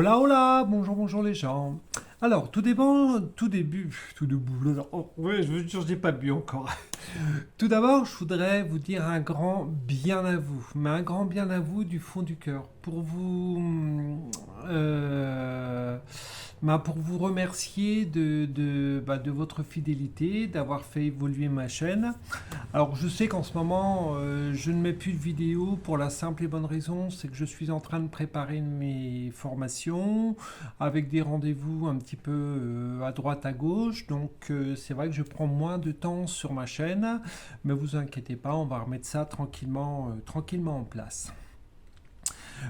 Hola, hola, bonjour, bonjour les gens. Alors, tout début, oh, ouais, je n'ai pas bu encore. Tout d'abord, je voudrais vous dire un grand bien à vous, mais un grand bien à vous du fond du cœur, euh, pour vous remercier de votre fidélité, d'avoir fait évoluer ma chaîne. Alors je sais qu'en ce moment, je ne mets plus de vidéos pour la simple et bonne raison, c'est que je suis en train de préparer mes formations avec des rendez-vous un petit peu à droite à gauche. Donc c'est vrai que je prends moins de temps sur ma chaîne, mais vous inquiétez pas, on va remettre ça tranquillement en place.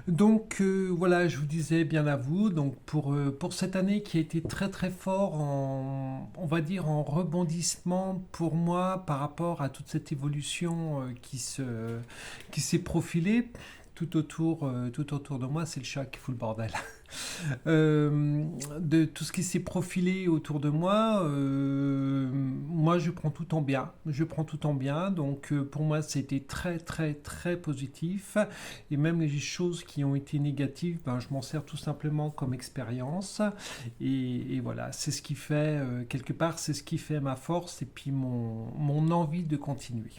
Donc voilà, je vous disais bien à vous, donc pour cette année qui a été très très fort on va dire en rebondissement pour moi par rapport à toute cette évolution qui s'est profilée tout autour de moi, c'est le chat qui fout le bordel. De tout ce qui s'est profilé autour de moi, moi je prends tout en bien. Je prends tout en bien, donc pour moi c'était très très très positif. Et même les choses qui ont été négatives, ben, je m'en sers tout simplement comme expérience. Et voilà, c'est ce qui fait, quelque part, c'est ce qui fait ma force et puis mon envie de continuer.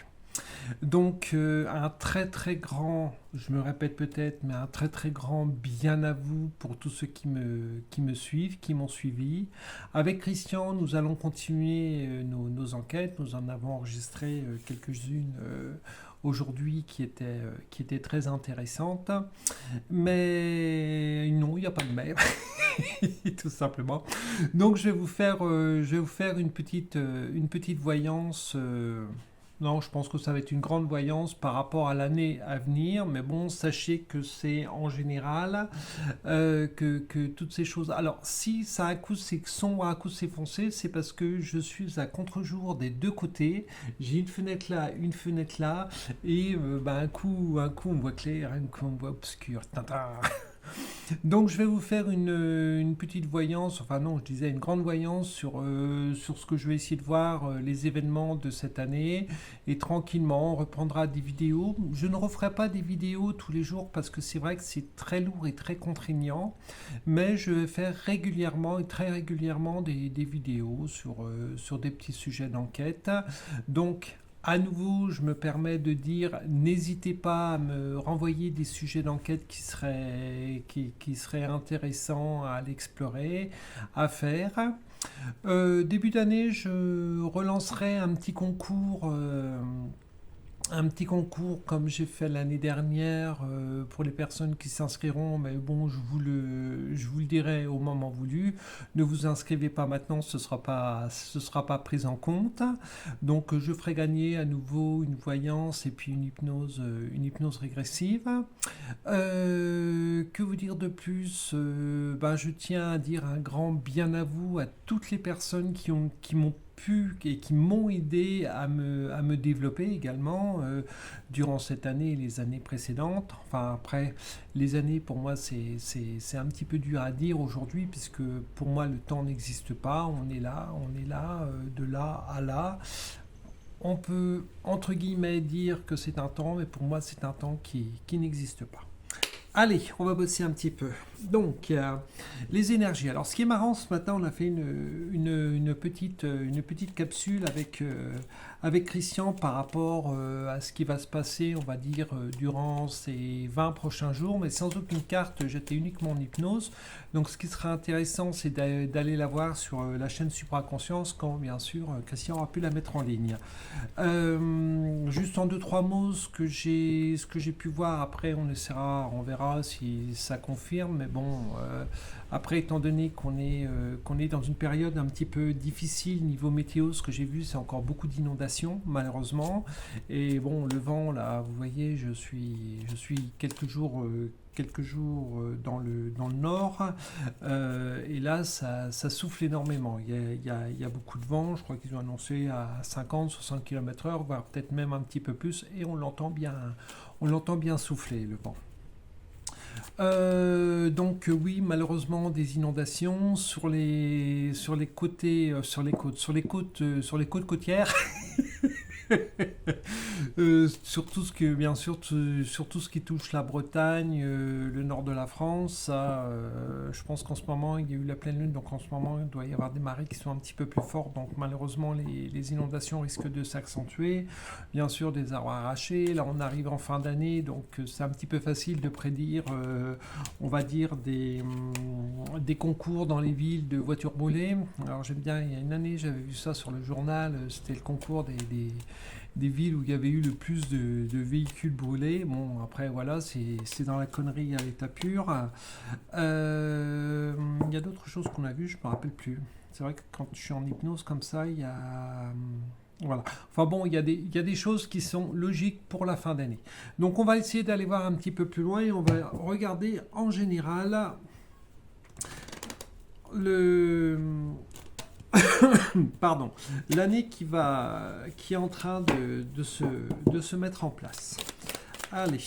Donc un très très grand, je me répète peut-être, mais un très très grand bien à vous pour tous ceux qui me suivent, qui m'ont suivi. Avec Christian, nous allons continuer nos enquêtes. Nous en avons enregistré quelques-unes aujourd'hui qui étaient très intéressantes. Mais non, il n'y a pas de mais, tout simplement. Donc je vais vous faire une petite voyance. Non, je pense que ça va être une grande voyance par rapport à l'année à venir, mais bon, sachez que c'est en général que toutes ces choses. Alors, si ça a un coup c'est sombre, un coup c'est foncé, c'est parce que je suis à contre-jour des deux côtés. J'ai une fenêtre là, et un coup on voit clair, un coup on voit obscur. Tintin. Donc je vais vous faire une petite voyance, enfin non, je disais une grande voyance sur ce que je vais essayer de voir, les événements de cette année, et tranquillement on reprendra des vidéos. Je ne referai pas des vidéos tous les jours parce que c'est vrai que c'est très lourd et très contraignant, mais je vais faire régulièrement et très régulièrement des vidéos sur des petits sujets d'enquête. Donc à nouveau, je me permets de dire, n'hésitez pas à me renvoyer des sujets d'enquête qui seraient intéressants à l'explorer, à faire. Début d'année, je relancerai un petit concours comme j'ai fait l'année dernière pour les personnes qui s'inscriront, mais bon, je vous le dirai au moment voulu. Ne vous inscrivez pas maintenant, ce sera pas pris en compte. Donc je ferai gagner à nouveau une voyance et puis une hypnose régressive. Que vous dire de plus? Je tiens à dire un grand bien à vous, à toutes les personnes qui m'ont pu et qui m'ont aidé à me développer également durant cette année et les années précédentes. Enfin, après, les années, pour moi, c'est un petit peu dur à dire aujourd'hui, puisque pour moi, le temps n'existe pas. On est là, de là à là. On peut, entre guillemets, dire que c'est un temps, mais pour moi, c'est un temps qui n'existe pas. Allez, on va bosser un petit peu. Donc, les énergies. Alors, ce qui est marrant, ce matin, on a fait une petite capsule avec Christian par rapport à ce qui va se passer, on va dire, durant ces 20 prochains jours, mais sans aucune carte, j'étais uniquement en hypnose. Donc, ce qui sera intéressant, c'est d'aller la voir sur la chaîne Supraconscience quand, bien sûr, Christian aura pu la mettre en ligne. Juste en deux, trois mots, ce que j'ai pu voir, après, on verra si ça confirme, mais bon, après, étant donné qu'on est dans une période un petit peu difficile niveau météo, ce que j'ai vu, c'est encore beaucoup d'inondations, malheureusement. Et bon, le vent, là, vous voyez, je suis quelques jours dans le nord, et là, ça souffle énormément. Il y a beaucoup de vent, je crois qu'ils ont annoncé à 50-60 km/h, voire peut-être même un petit peu plus, et on l'entend bien souffler, le vent. Donc oui, malheureusement des inondations sur les côtés, sur les côtes côtières. Sur tout ce que, bien sûr, sur tout ce qui touche la Bretagne, le nord de la France, ça, je pense qu'en ce moment, il y a eu la pleine lune, donc en ce moment, il doit y avoir des marées qui sont un petit peu plus fortes, donc malheureusement, les inondations risquent de s'accentuer. Bien sûr, des arbres arrachés, là, on arrive en fin d'année, donc c'est un petit peu facile de prédire, on va dire, des concours dans les villes de voitures brûlées. Alors j'aime bien, il y a une année, j'avais vu ça sur le journal, c'était le concours des villes où il y avait eu le plus de véhicules brûlés. Bon, après, voilà, c'est dans la connerie à l'état pur. Il y a d'autres choses qu'on a vues, je ne me rappelle plus. C'est vrai que quand je suis en hypnose comme ça, il y a... Voilà. Enfin bon, il y a des choses qui sont logiques pour la fin d'année. Donc on va essayer d'aller voir un petit peu plus loin et on va regarder en général le... Pardon, l'année qui est en train de se mettre en place. Allez.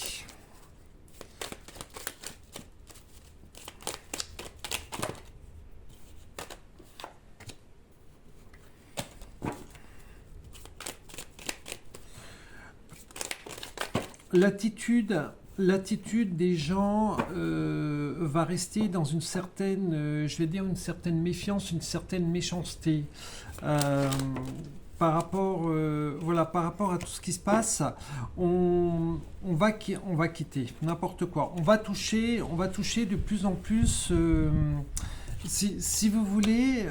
L'attitude des gens va rester dans une certaine, je vais dire une certaine méfiance, une certaine méchanceté. Euh, voilà, par rapport à tout ce qui se passe, on va quitter n'importe quoi. On va toucher de plus en plus. Si vous voulez,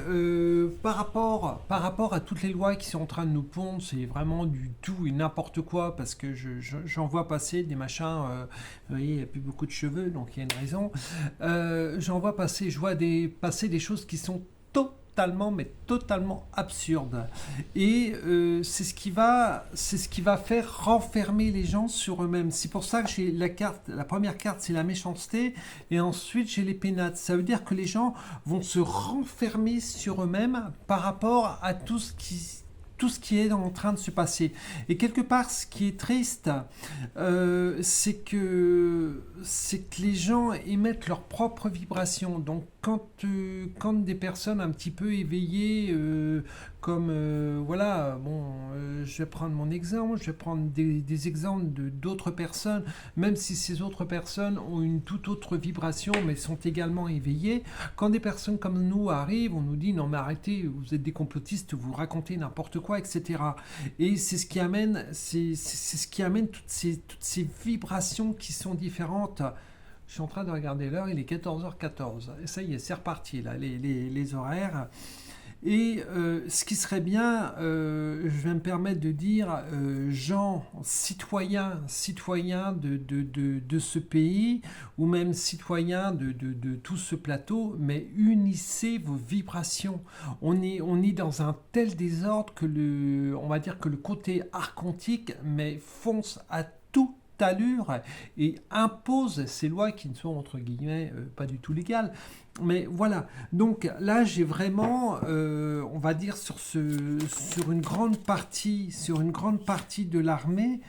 par rapport à toutes les lois qui sont en train de nous pondre, c'est vraiment du tout et n'importe quoi, parce que j'en vois passer des machins, vous voyez, il n'y a plus beaucoup de cheveux, donc il y a une raison. J'en vois passer, passer des choses qui sont mais totalement absurdes. Et c'est ce qui va faire renfermer les gens sur eux-mêmes. C'est pour ça que j'ai la première carte, c'est la méchanceté, et ensuite j'ai les pénates. Ça veut dire que les gens vont se renfermer sur eux-mêmes par rapport à tout ce qui est en train de se passer. Et quelque part, ce qui est triste, c'est que les gens émettent leurs propres vibrations. Donc, quand des personnes un petit peu éveillées, voilà, bon, je vais prendre mon exemple, je vais prendre des exemples d'autres personnes, même si ces autres personnes ont une toute autre vibration, mais sont également éveillées. Quand des personnes comme nous arrivent, on nous dit non mais arrêtez, vous êtes des complotistes, vous racontez n'importe quoi, etc. Et c'est ce qui amène, c'est ce qui amène toutes ces vibrations qui sont différentes. Je suis en train de regarder l'heure, il est 14h14. Et ça y est, c'est reparti là, les horaires. Et ce qui serait bien, je vais me permettre de dire, gens, citoyens de ce pays, ou même citoyens de tout ce plateau, mais unissez vos vibrations. On est dans un tel désordre que on va dire que le côté archontique, mais fonce à tout allure et impose ces lois qui ne sont entre guillemets pas du tout légales. Mais voilà, donc là j'ai vraiment, on va dire sur une grande partie de l'armée,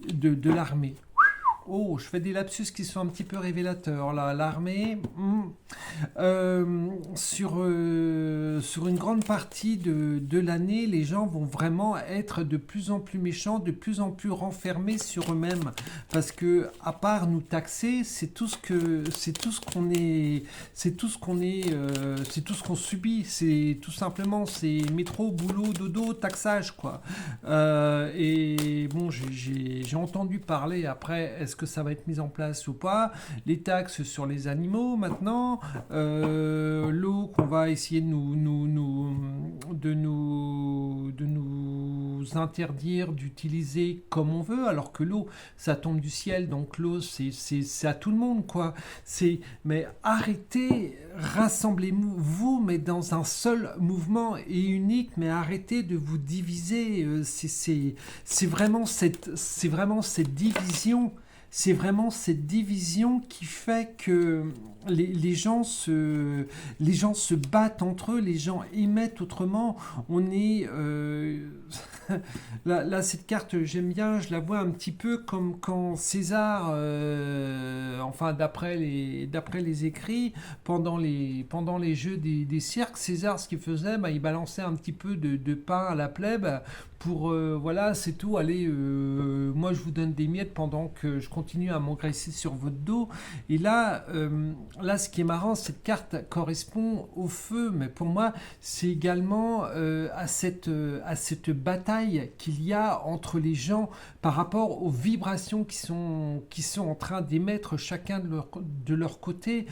de l'armée. Oh, je fais des lapsus qui sont un petit peu révélateurs là. L'armée, sur une grande partie de l'année, les gens vont vraiment être de plus en plus méchants, de plus en plus renfermés sur eux-mêmes, parce que à part nous taxer, c'est tout ce qu'on est, c'est tout ce qu'on subit. C'est tout simplement c'est métro, boulot, dodo, taxage quoi. Et bon, j'ai entendu parler après. Est-ce que ça va être mis en place ou pas? Les taxes sur les animaux maintenant, l'eau qu'on va essayer de nous interdire d'utiliser comme on veut, alors que l'eau ça tombe du ciel, donc l'eau c'est à tout le monde quoi. Mais arrêtez, rassemblez-vous mais dans un seul mouvement et unique, mais arrêtez de vous diviser. C'est vraiment cette division. C'est vraiment cette division qui fait que les gens se battent entre eux, les gens émettent autrement. On est là, cette carte, j'aime bien, je la vois un petit peu comme quand César, enfin d'après les écrits, pendant les jeux des cirques, César, ce qu'il faisait, il balançait un petit peu de pain à la plèbe Voilà, c'est tout. Allez, moi je vous donne des miettes pendant que je continue à m'engraisser sur votre dos. Et là, ce qui est marrant, cette carte correspond au feu, mais pour moi, c'est également à cette bataille qu'il y a entre les gens par rapport aux vibrations qui sont en train d'émettre chacun de leur côté.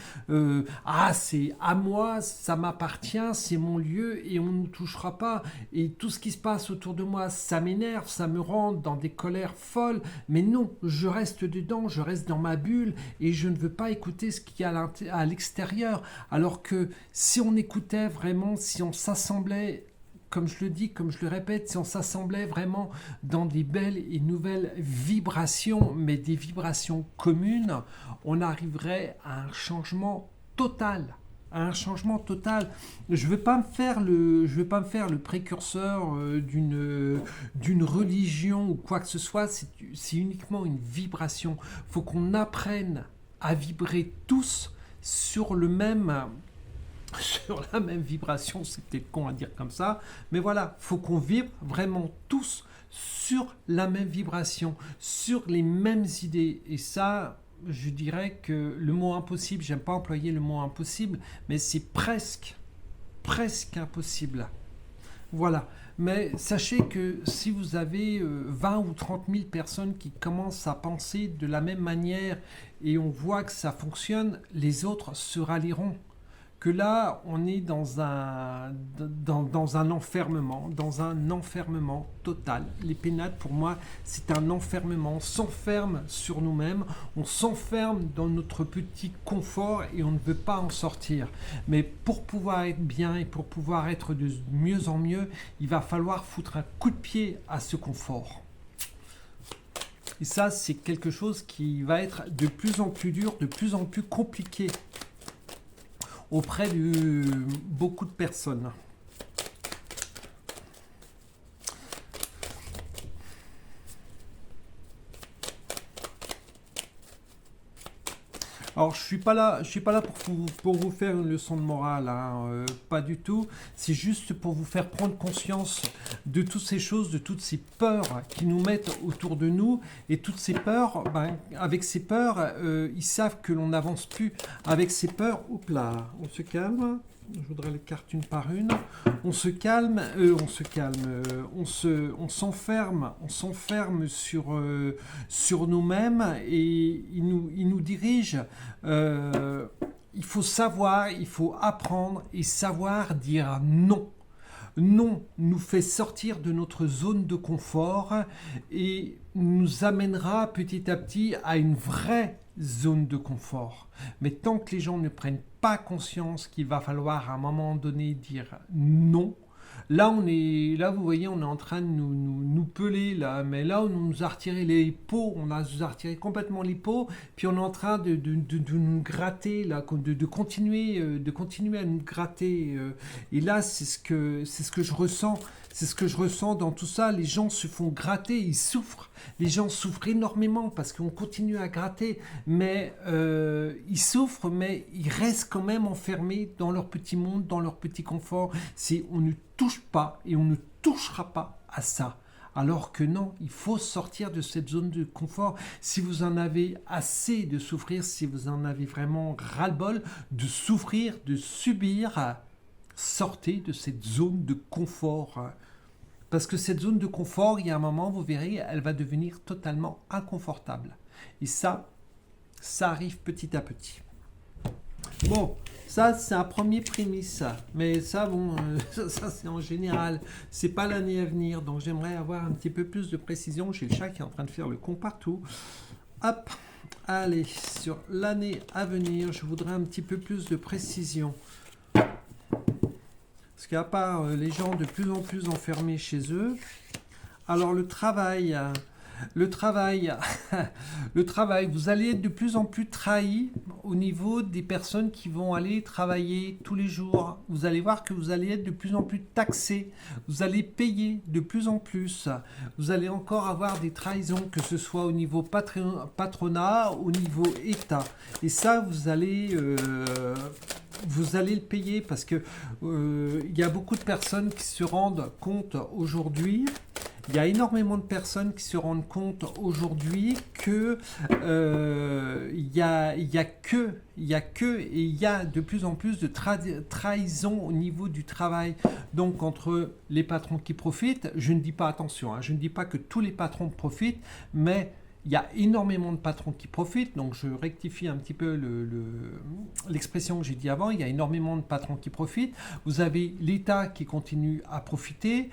C'est à moi, ça m'appartient, c'est mon lieu et on ne nous touchera pas. Et tout ce qui se passe autour de moi, ça m'énerve, ça me rend dans des colères folles, mais non, je reste dedans, je reste dans ma bulle et je ne veux pas écouter ce qu'il y a à l'extérieur. Alors que si on écoutait vraiment, si on s'assemblait, comme je le dis, comme je le répète, si on s'assemblait vraiment dans des belles et nouvelles vibrations, mais des vibrations communes, on arriverait à un changement total. Je ne veux pas me faire le précurseur d'une religion ou quoi que ce soit. C'est uniquement une vibration. Il faut qu'on apprenne à vibrer tous sur la même vibration. C'est peut-être con à dire comme ça, mais voilà, faut qu'on vibre vraiment tous sur la même vibration, sur les mêmes idées. Et ça, je dirais que le mot impossible, j'aime pas employer le mot impossible, mais c'est presque impossible. Voilà. Mais sachez que si vous avez 20 ou 30 000 personnes qui commencent à penser de la même manière et on voit que ça fonctionne, les autres se rallieront. Que là, on est dans un enfermement total. Les pénates, pour moi, c'est un enfermement. On s'enferme sur nous-mêmes, on s'enferme dans notre petit confort et on ne veut pas en sortir. Mais pour pouvoir être bien et pour pouvoir être de mieux en mieux, il va falloir foutre un coup de pied à ce confort. Et ça, c'est quelque chose qui va être de plus en plus dur, de plus en plus compliqué auprès de beaucoup de personnes. Alors, je suis pas là pour vous faire une leçon de morale, hein, pas du tout. C'est juste pour vous faire prendre conscience de toutes ces choses, de toutes ces peurs qui nous mettent autour de nous. Et toutes ces peurs, avec ces peurs, ils savent que l'on n'avance plus. Avec ces peurs, oups là, on se calme. Je voudrais les cartes une par une. On s'enferme sur nous-mêmes et il nous dirige. Il faut apprendre et savoir dire non. Non nous fait sortir de notre zone de confort et nous amènera petit à petit à une vraie zone de confort. Mais tant que les gens ne prennent pas conscience qu'il va falloir à un moment donné dire non, là vous voyez, on est en train de nous peler là, mais là on nous a retiré les peaux, on nous a retiré complètement les peaux, puis on est en train de nous gratter là, de continuer à nous gratter. Et là c'est ce que je ressens. C'est ce que je ressens dans tout ça. Les gens se font gratter, ils souffrent. Les gens souffrent énormément parce qu'on continue à gratter. Mais ils souffrent, mais ils restent quand même enfermés dans leur petit monde, dans leur petit confort. On ne touche pas et on ne touchera pas à ça. Alors que non, il faut sortir de cette zone de confort. Si vous en avez assez de souffrir, si vous en avez vraiment ras-le-bol de souffrir, de subir, sortez de cette zone de confort. Parce que cette zone de confort, il y a un moment, vous verrez, elle va devenir totalement inconfortable. Et ça arrive petit à petit. Bon, ça c'est un premier prémisse. Mais ça, ça c'est en général. C'est pas l'année à venir. Donc j'aimerais avoir un petit peu plus de précision. J'ai le chat qui est en train de faire le con partout. Hop, allez, sur l'année à venir, je voudrais un petit peu plus de précision. Parce qu'à part les gens de plus en plus enfermés chez eux, alors le travail, vous allez être de plus en plus trahi au niveau des personnes qui vont aller travailler tous les jours. Vous allez voir que vous allez être de plus en plus taxé, vous allez payer de plus en plus. Vous allez encore avoir des trahisons, que ce soit au niveau patronat, au niveau État. Et ça, vous allez le payer parce que y a beaucoup de personnes qui se rendent compte aujourd'hui Il y a énormément de personnes qui se rendent compte aujourd'hui que il y a de plus en plus de trahison au niveau du travail. Donc entre les patrons qui profitent, je ne dis pas attention, hein, je ne dis pas que tous les patrons profitent, mais il y a énormément de patrons qui profitent, donc je rectifie un petit peu l'expression que j'ai dit avant, il y a énormément de patrons qui profitent. Vous avez l'État qui continue à profiter.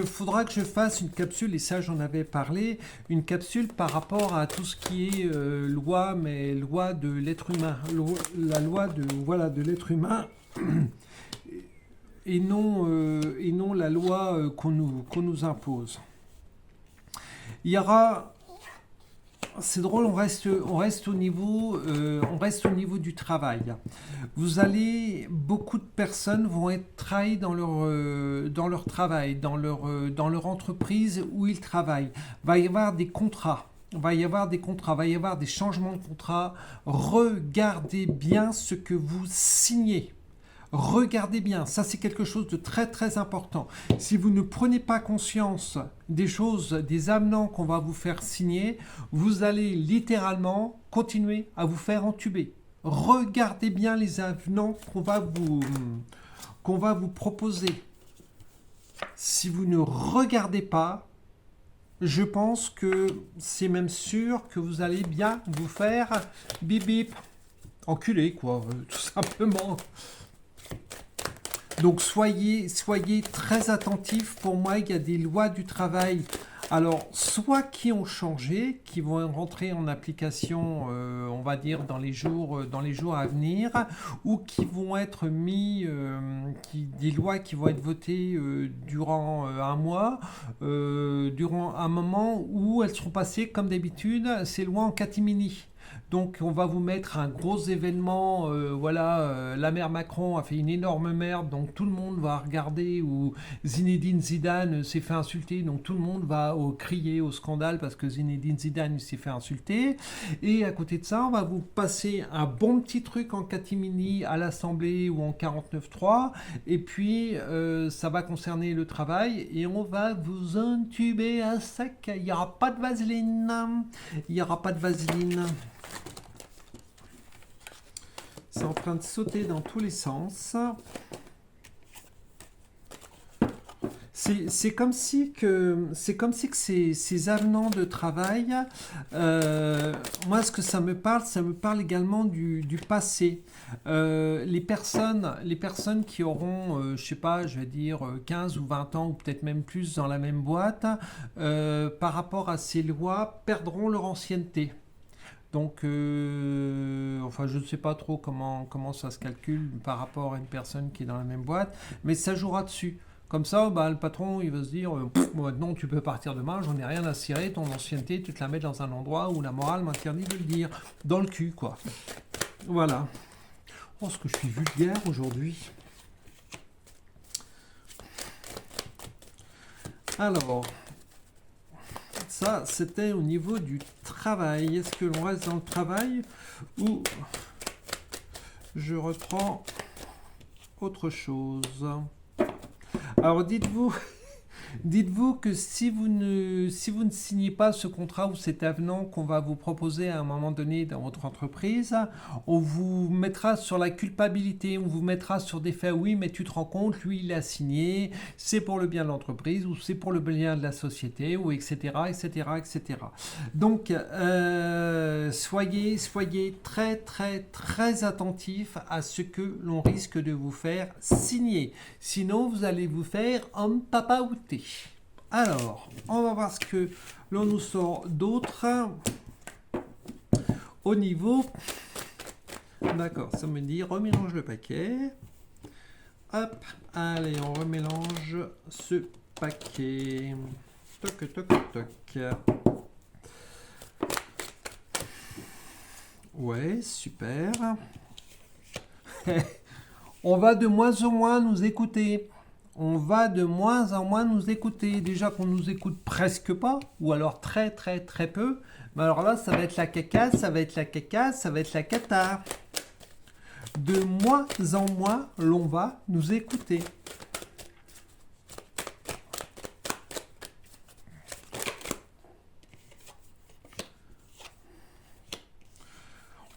Faudra que je fasse une capsule, et ça j'en avais parlé, une capsule par rapport à tout ce qui est loi, mais loi de l'être humain, la loi de l'être humain, et non la loi qu'on nous impose. Il y aura, c'est drôle, on reste au niveau du travail. Beaucoup de personnes vont être trahies dans leur travail, dans leur entreprise où ils travaillent. Va y avoir des contrats. Va y avoir des changements de contrats. Regardez bien ce que vous signez. Regardez bien, ça c'est quelque chose de très très important. Si vous ne prenez pas conscience des choses, des avenants qu'on va vous faire signer, vous allez littéralement continuer à vous faire entuber. Regardez bien les avenants qu'on va vous proposer. Si vous ne regardez pas, je pense que c'est même sûr que vous allez bien vous faire bip bip, enculer quoi, tout simplement. Donc soyez très attentifs. Pour moi, il y a des lois du travail. Alors, soit qui ont changé, qui vont rentrer en application, on va dire, dans les jours à venir, ou qui vont être des lois qui vont être votées durant un mois, durant un moment où elles seront passées, comme d'habitude, ces lois en catimini. Donc on va vous mettre un gros événement, la mère Macron a fait une énorme merde, donc tout le monde va regarder, où Zinedine Zidane s'est fait insulter, donc tout le monde va crier au scandale parce que Zinedine Zidane s'est fait insulter. Et à côté de ça, on va vous passer un bon petit truc en catimini à l'Assemblée ou en 49.3, et puis ça va concerner le travail, et on va vous intuber à sec. Il n'y aura pas de vaseline. Il n'y aura pas de vaseline. C'est en train de sauter dans tous les sens. C'est comme si que ces avenants de travail, moi ce que ça me parle également du passé. Les personnes qui auront, je sais pas, je vais dire 15 ou 20 ans ou peut-être même plus dans la même boîte, par rapport à ces lois, perdront leur ancienneté. Donc, je ne sais pas trop comment ça se calcule par rapport à une personne qui est dans la même boîte, mais ça jouera dessus. Comme ça, le patron, il va se dire maintenant tu peux partir demain, j'en ai rien à cirer, ton ancienneté, tu te la mets dans un endroit où la morale m'interdit de le dire. Dans le cul, quoi. Voilà. Oh, ce que je suis vulgaire aujourd'hui. Alors... Ça, c'était au niveau du travail. Est-ce que l'on reste dans le travail ou je reprends autre chose? Alors, dites-vous que si vous ne signez pas ce contrat ou cet avenant qu'on va vous proposer à un moment donné dans votre entreprise, on vous mettra sur la culpabilité, on vous mettra sur des faits, oui, mais tu te rends compte, lui, il a signé, c'est pour le bien de l'entreprise ou c'est pour le bien de la société, ou etc., etc., etc. Donc, soyez très, très, très attentifs à ce que l'on risque de vous faire signer. Sinon, vous allez vous faire empapaouter. Alors, on va voir ce que l'on nous sort d'autre au niveau. D'accord, ça me dit remélange le paquet. Hop, allez, on remélange ce paquet. Toc, toc, toc. Ouais, super. On va de moins en moins nous écouter. On va de moins en moins nous écouter. Déjà qu'on nous écoute presque pas, ou alors très très très peu. Mais alors là, ça va être la caca, ça va être la caca, ça va être la cata. De moins en moins, l'on va nous écouter.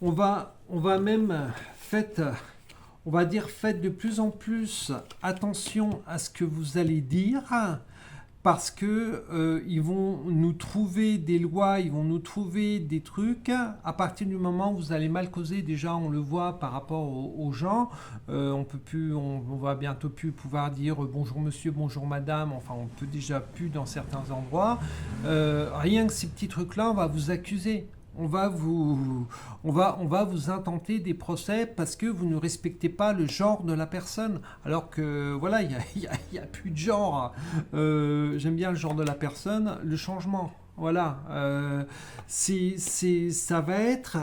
on va même on va dire, faites de plus en plus attention à ce que vous allez dire, parce que ils vont nous trouver des lois, ils vont nous trouver des trucs. À partir du moment où vous allez mal causer, déjà on le voit par rapport aux gens, on va bientôt plus pouvoir dire bonjour monsieur, bonjour madame. Enfin, on peut déjà plus dans certains endroits. Rien que ces petits trucs-là, on va vous accuser. On va vous intenter des procès parce que vous ne respectez pas le genre de la personne. Alors que voilà, il y a plus de genre. J'aime bien le genre de la personne, le changement. Voilà, ça va être,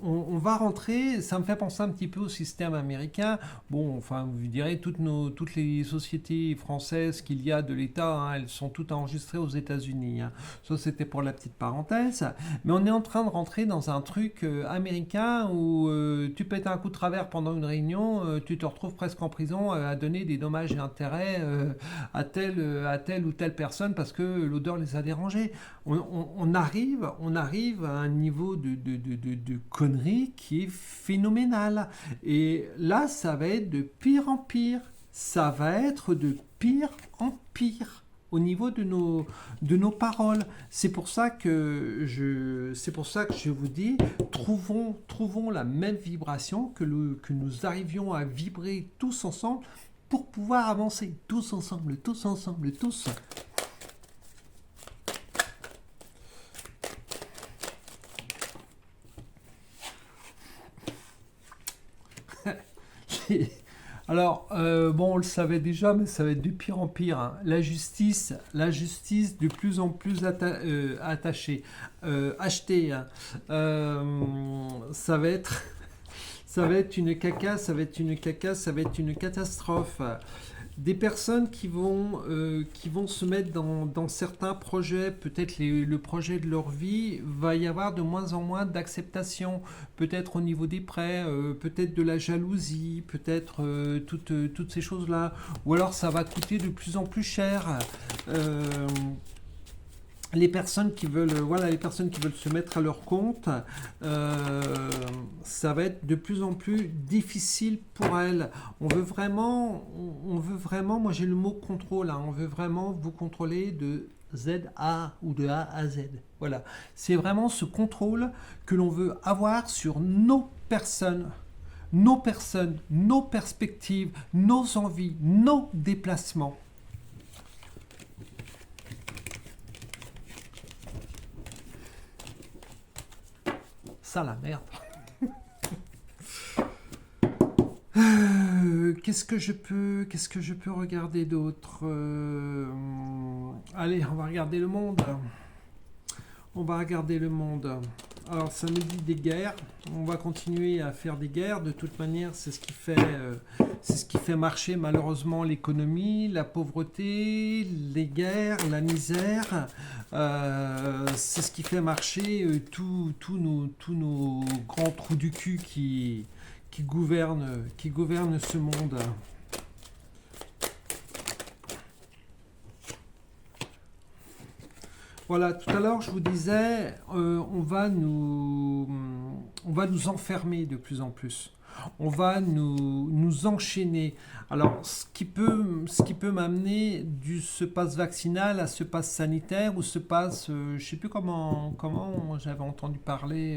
on va rentrer, ça me fait penser un petit peu au système américain. Bon, enfin, vous direz, toutes les sociétés françaises qu'il y a de l'État, hein, elles sont toutes enregistrées aux États-Unis. Hein. Ça, c'était pour la petite parenthèse. Mais on est en train de rentrer dans un truc américain où tu pètes un coup de travers pendant une réunion, tu te retrouves presque en prison à donner des dommages et intérêts à telle ou telle personne parce que l'odeur les a dérangés. On arrive à un niveau de conneries qui est phénoménal. Et là, ça va être de pire en pire. Ça va être de pire en pire au niveau de nos paroles. C'est pour ça que je vous dis, trouvons la même vibration, que nous arrivions à vibrer tous ensemble pour pouvoir avancer. Tous ensemble, tous ensemble, tous. Alors, bon, on le savait déjà, mais ça va être de pire en pire. Hein. La justice de plus en plus attachée, achetée. Hein. Ça va être, ça va être une caca, ça va être une caca, ça va être une catastrophe. Des personnes qui vont se mettre dans certains projets, peut-être le projet de leur vie, va y avoir de moins en moins d'acceptation, peut-être au niveau des prêts, peut-être de la jalousie, peut-être toutes ces choses-là, ou alors ça va coûter de plus en plus cher. Les personnes qui veulent se mettre à leur compte, ça va être de plus en plus difficile pour elles. On veut vraiment, moi j'ai le mot contrôle, hein, on veut vraiment vous contrôler de Z à ou de A à Z. Voilà, c'est vraiment ce contrôle que l'on veut avoir sur nos personnes, nos perspectives, nos envies, nos déplacements. Ça la merde. Qu'est-ce que je peux regarder d'autre Allez, on va regarder le monde. Alors, ça nous dit des guerres. On va continuer à faire des guerres. De toute manière, c'est ce qui fait marcher malheureusement l'économie, la pauvreté, les guerres, la misère. C'est ce qui fait marcher tous nos grands trous du cul qui gouvernent ce monde. Voilà, tout à l'heure, je vous disais, on va nous enfermer de plus en plus. On va nous enchaîner. Alors, ce qui peut m'amener ce pass vaccinal à ce pass sanitaire ou ce pass, je ne sais plus comment j'avais entendu parler,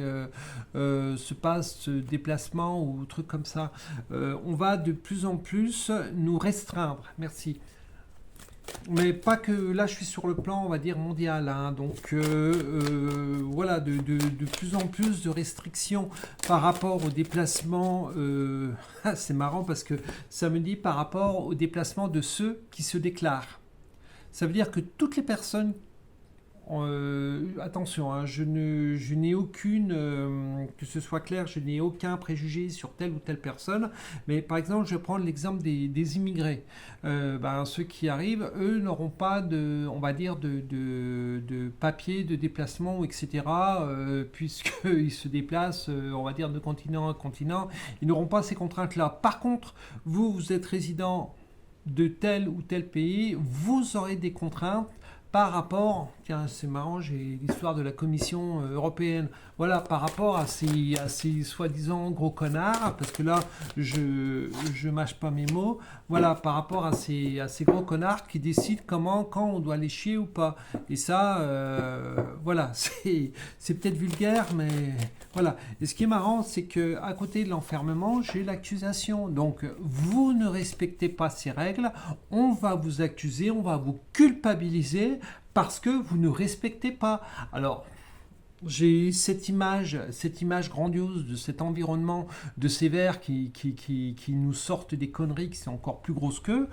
ce pass déplacement ou truc comme ça. On va de plus en plus nous restreindre. Merci. Mais pas que là, je suis sur le plan, on va dire, mondial. Hein, donc, voilà, de plus en plus de restrictions par rapport aux déplacements. C'est marrant parce que ça me dit par rapport aux déplacements de ceux qui se déclarent. Ça veut dire que toutes les personnes... attention, hein, je n'ai aucune, que ce soit clair, je n'ai aucun préjugé sur telle ou telle personne, mais par exemple, je vais prendre l'exemple des immigrés. Ceux qui arrivent, eux, n'auront pas on va dire, de papier, de déplacement, etc., puisqu'ils se déplacent, on va dire, de continent à continent, ils n'auront pas ces contraintes-là. Par contre, vous êtes résident de tel ou tel pays, vous aurez des contraintes par rapport, tiens, c'est marrant, j'ai l'histoire de la Commission européenne, voilà, par rapport à ces soi-disant gros connards, parce que là, je mâche pas mes mots, voilà, par rapport à ces gros connards qui décident comment, quand on doit les chier ou pas. Et ça, voilà, c'est peut-être vulgaire, mais voilà. Et ce qui est marrant, c'est que à côté de l'enfermement, j'ai l'accusation. Donc, vous ne respectez pas ces règles, on va vous accuser, on va vous culpabiliser parce que vous ne respectez pas. Alors, j'ai cette image grandiose de cet environnement de ces vers qui nous sortent des conneries qui sont encore plus grosses qu'eux.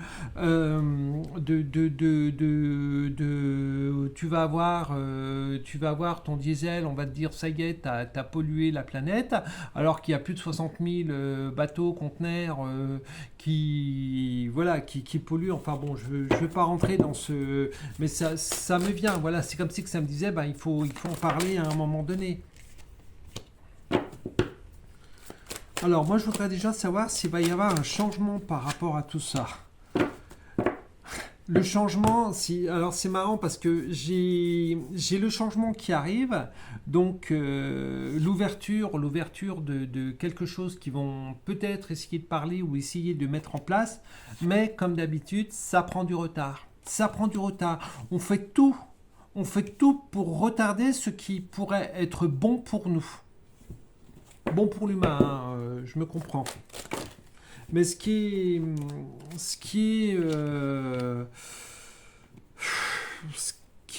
Tu vas avoir ton diesel, on va te dire ça y est, t'as pollué la planète, alors qu'il y a plus de 60 000 bateaux, conteneurs qui polluent. Enfin bon, je ne vais pas rentrer dans ce... Mais ça me vient, voilà, c'est comme si que ça me disait, il faut en parler à un moment donné. Alors moi je voudrais déjà savoir s'il va y avoir un changement par rapport à tout ça. Le changement, alors c'est marrant parce que j'ai le changement qui arrive, donc l'ouverture de quelque chose qui vont peut-être essayer de parler ou essayer de mettre en place, mais comme d'habitude, ça prend du retard. Ça prend du retard. On fait tout pour retarder ce qui pourrait être bon pour nous. Bon pour l'humain, hein, je me comprends. Mais ce qui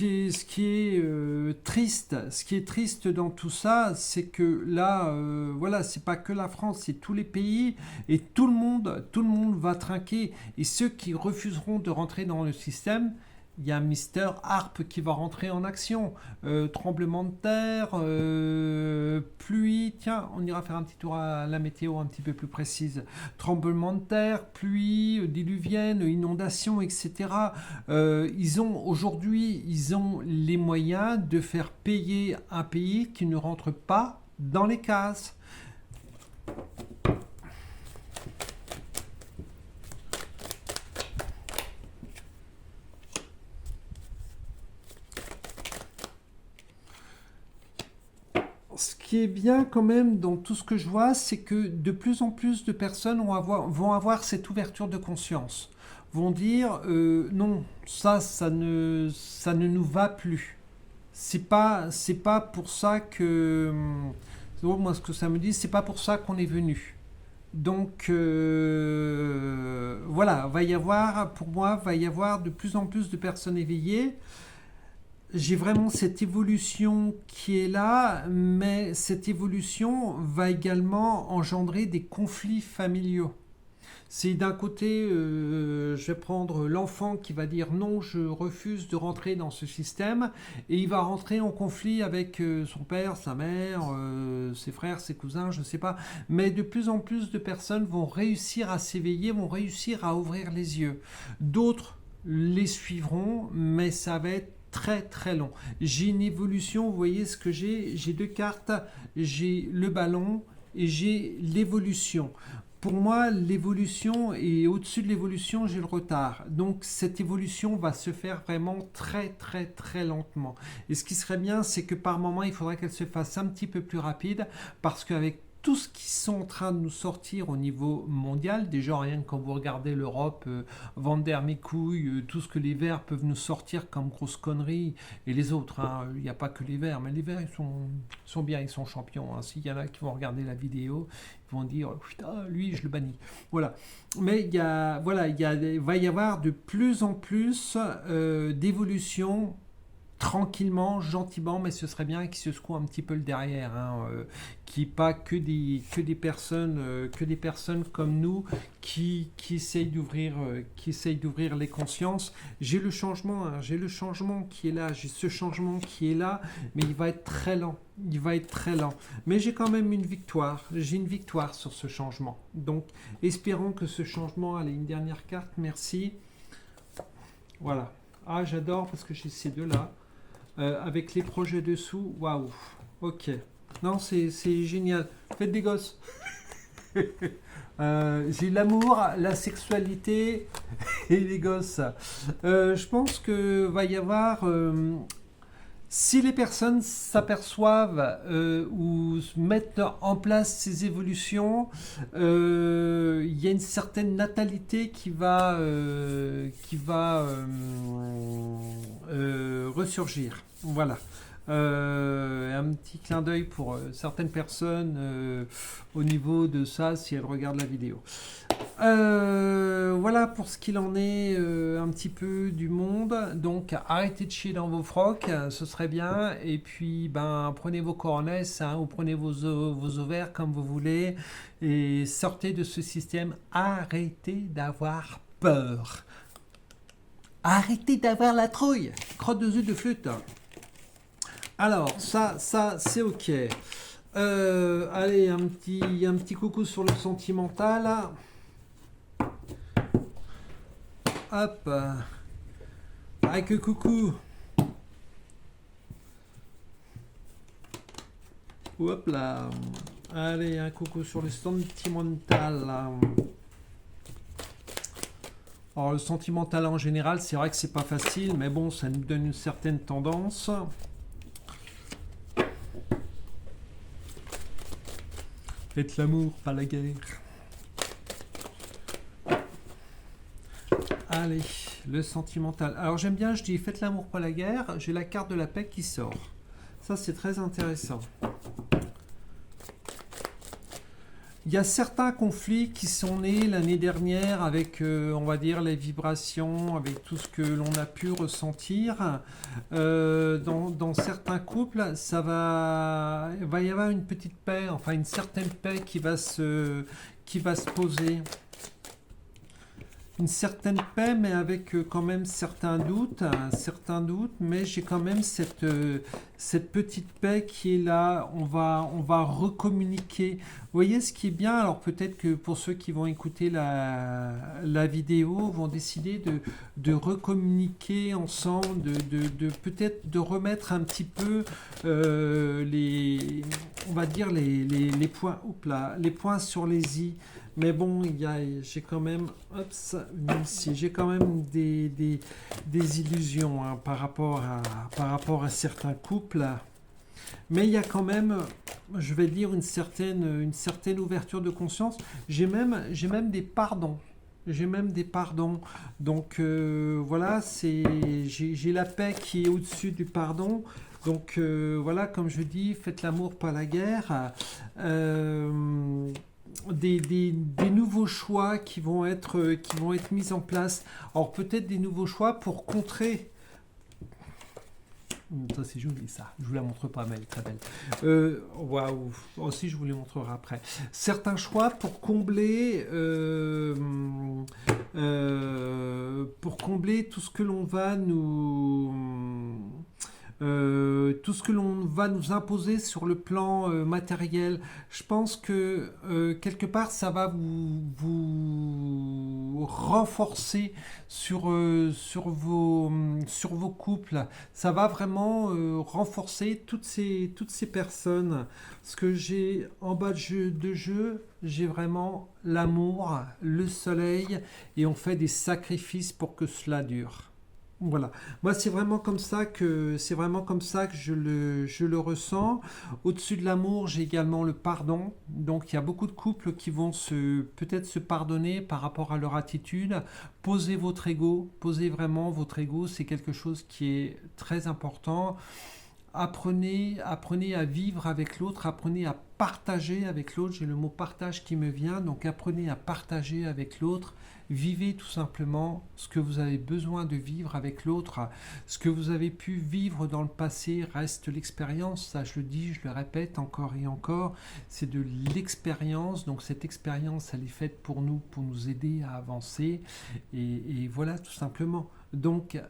est triste dans tout ça, c'est que là, voilà, c'est pas que la France, c'est tous les pays et tout le monde va trinquer. Et ceux qui refuseront de rentrer dans le système, il y a Mister Harp qui va rentrer en action. Tremblement de terre, pluie. Tiens, on ira faire un petit tour à la météo un petit peu plus précise. Tremblement de terre, pluie, diluvienne, inondation, etc. Aujourd'hui, ils ont les moyens de faire payer un pays qui ne rentre pas dans les cases. Ce qui est bien quand même dans tout ce que je vois, c'est que de plus en plus de personnes vont avoir cette ouverture de conscience. Vont dire non, ça ne nous va plus. C'est pas pour ça que... moi, ce que ça me dit, c'est pas pour ça qu'on est venu. Donc voilà, pour moi, va y avoir de plus en plus de personnes éveillées. J'ai vraiment cette évolution qui est là, mais cette évolution va également engendrer des conflits familiaux. C'est d'un côté, je vais prendre l'enfant qui va dire non, je refuse de rentrer dans ce système, et il va rentrer en conflit avec son père, sa mère, ses frères, ses cousins, je ne sais pas. Mais de plus en plus de personnes vont réussir à s'éveiller, vont réussir à ouvrir les yeux. D'autres les suivront, mais ça va être très très long. J'ai une évolution, vous voyez ce que j'ai deux cartes, j'ai le ballon et j'ai l'évolution. Pour moi, l'évolution, et au-dessus de l'évolution, j'ai le retard. Donc cette évolution va se faire vraiment très très très lentement. Et ce qui serait bien, c'est que par moment, il faudrait qu'elle se fasse un petit peu plus rapide, parce qu'avec tout ce qui sont en train de nous sortir au niveau mondial, déjà rien que quand vous regardez l'Europe, vendre mes couilles, tout ce que les Verts peuvent nous sortir comme grosse connerie, et les autres, hein, il n'y a pas que les Verts, mais les Verts ils sont bien, ils sont champions. Hein. S'il y en a qui vont regarder la vidéo, ils vont dire putain, lui je le bannis. Voilà. Mais va y avoir de plus en plus d'évolution. Tranquillement, gentiment, mais ce serait bien qu'ils se secouent un petit peu le derrière, hein, qu'il n'y ait pas que des personnes comme nous qui essayent d'ouvrir les consciences. J'ai le changement, hein, j'ai ce changement qui est là, mais il va être très lent. Mais j'ai quand même une victoire. J'ai une victoire sur ce changement. Donc, espérons que ce changement... Allez, une dernière carte, merci. Voilà. Ah, j'adore parce que j'ai ces deux-là. Avec les projets dessous, waouh, ok. Non, c'est génial. Faites des gosses. J'ai l'amour, la sexualité et les gosses. Je pense que va y avoir, si les personnes s'aperçoivent ou mettent en place ces évolutions, il y a une certaine natalité qui va ressurgir. Voilà. Un petit clin d'œil pour certaines personnes au niveau de ça si elles regardent la vidéo. Voilà pour ce qu'il en est un petit peu du monde. Donc arrêtez de chier dans vos frocs, ce serait bien. Et puis ben prenez vos coronesses ou prenez vos ovaires comme vous voulez et sortez de ce système. Arrêtez d'avoir peur. Arrêtez d'avoir la trouille. Crotte de œufs de flûte. Alors ça c'est ok. Allez, un petit coucou sur le sentimental. Hop. Avec coucou. Hop là. Allez, un coucou sur le sentimental. Alors le sentimental en général, c'est vrai que c'est pas facile, mais bon, ça nous donne une certaine tendance. Faites l'amour, pas la guerre. Allez, le sentimental. Alors j'aime bien, je dis faites l'amour, pas la guerre. J'ai la carte de la paix qui sort. Ça, c'est très intéressant. Il y a certains conflits qui sont nés l'année dernière avec, on va dire, les vibrations, avec tout ce que l'on a pu ressentir. Dans certains couples, il va y avoir une petite paix, enfin une certaine paix qui va se poser. Une certaine paix, mais avec quand même certains doutes, mais j'ai quand même cette petite paix qui est là. On va recommuniquer. Vous voyez ce qui est bien, alors peut-être que pour ceux qui vont écouter la vidéo, vont décider de recommuniquer ensemble, peut-être de remettre un petit peu on va dire les points, les points sur les i. Mais bon, j'ai quand même, j'ai quand même des illusions par rapport à certains couples. Mais il y a quand même, je vais dire, une certaine ouverture de conscience. J'ai même des pardons. Donc voilà, j'ai la paix qui est au-dessus du pardon. Donc voilà, comme je dis, faites l'amour, pas la guerre. Des nouveaux choix qui vont être mis en place. Alors peut-être des nouveaux choix pour contrer. Ça c'est joli ça. Je vous la montre pas, mais elle est très belle. Waouh. Aussi je vous les montrerai après. Certains choix pour combler tout ce que l'on va nous imposer sur le plan matériel. Je pense que quelque part ça va vous renforcer sur vos couples. Ça va vraiment renforcer toutes ces personnes. Ce que j'ai en bas de jeu, j'ai vraiment l'amour, le soleil, et on fait des sacrifices pour que cela dure. Voilà. Moi, c'est vraiment comme ça que je le ressens. Au-dessus de l'amour, j'ai également le pardon. Donc, il y a beaucoup de couples qui vont peut-être se pardonner par rapport à leur attitude. Posez votre ego. Posez vraiment votre ego. C'est quelque chose qui est très important. Apprenez à vivre avec l'autre, apprenez à partager avec l'autre. J'ai le mot partage qui me vient, donc apprenez à partager avec l'autre. Vivez tout simplement ce que vous avez besoin de vivre avec l'autre. Ce que vous avez pu vivre dans le passé reste l'expérience. Ça, je le dis, je le répète encore et encore. C'est de l'expérience. Donc cette expérience, elle est faite pour nous aider à avancer. Et voilà, tout simplement. Donc,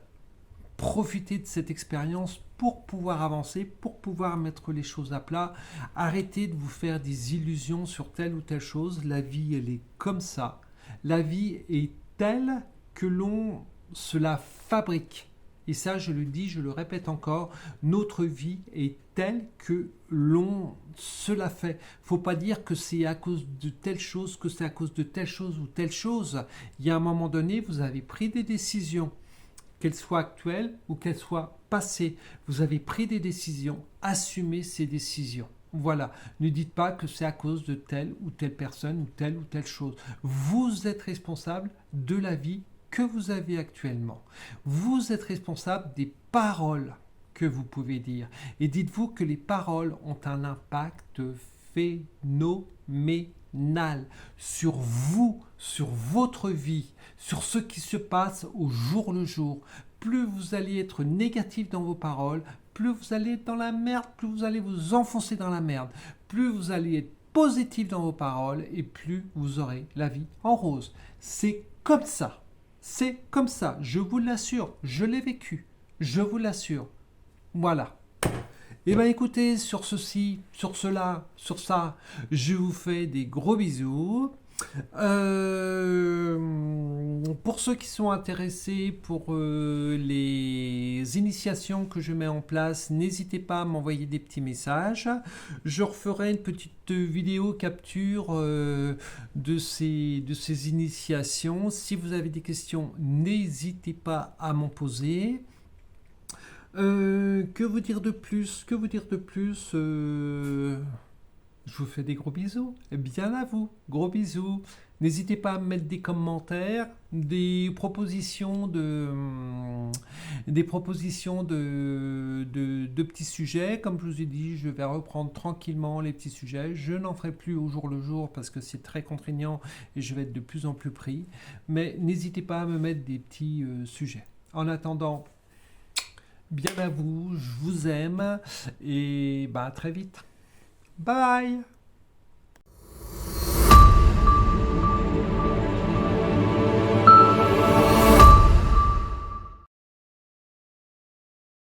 profitez de cette expérience pour pouvoir avancer, pour pouvoir mettre les choses à plat. Arrêtez de vous faire des illusions sur telle ou telle chose. La vie, elle est comme ça. La vie est telle que l'on se la fabrique. Et ça, je le dis, je le répète encore, notre vie est telle que l'on se la fait. Faut pas dire que c'est à cause de telle chose, que c'est à cause de telle chose ou telle chose. Il y a un moment donné, vous avez pris des décisions, qu'elles soient actuelles ou qu'elles soient passées. Vous avez pris des décisions, assumez ces décisions. Voilà, ne dites pas que c'est à cause de telle ou telle personne ou telle chose. Vous êtes responsable de la vie que vous avez actuellement. Vous êtes responsable des paroles que vous pouvez dire. Et dites-vous que les paroles ont un impact phénoménal sur vous, sur votre vie, sur ce qui se passe au jour le jour. Plus vous allez être négatif dans vos paroles, plus vous allez être dans la merde, plus vous allez vous enfoncer dans la merde, plus vous allez être positif dans vos paroles et plus vous aurez la vie en rose. C'est comme ça. C'est comme ça, je vous l'assure, je l'ai vécu, je vous l'assure. Voilà. Et bien écoutez, sur ceci, sur cela, sur ça, je vous fais des gros bisous. Pour ceux qui sont intéressés pour les initiations que je mets en place, n'hésitez pas à m'envoyer des petits messages. Je referai une petite vidéo capture de ces initiations. Si vous avez des questions, n'hésitez pas à m'en poser. Que vous dire de plus? Que vous dire de plus? Je vous fais des gros bisous. Bien à vous. Gros bisous. N'hésitez pas à me mettre des commentaires, des propositions de petits sujets. Comme je vous ai dit, je vais reprendre tranquillement les petits sujets. Je n'en ferai plus au jour le jour parce que c'est très contraignant et je vais être de plus en plus pris. Mais n'hésitez pas à me mettre des petits sujets. En attendant, bien à vous, je vous aime et à très vite. Bye!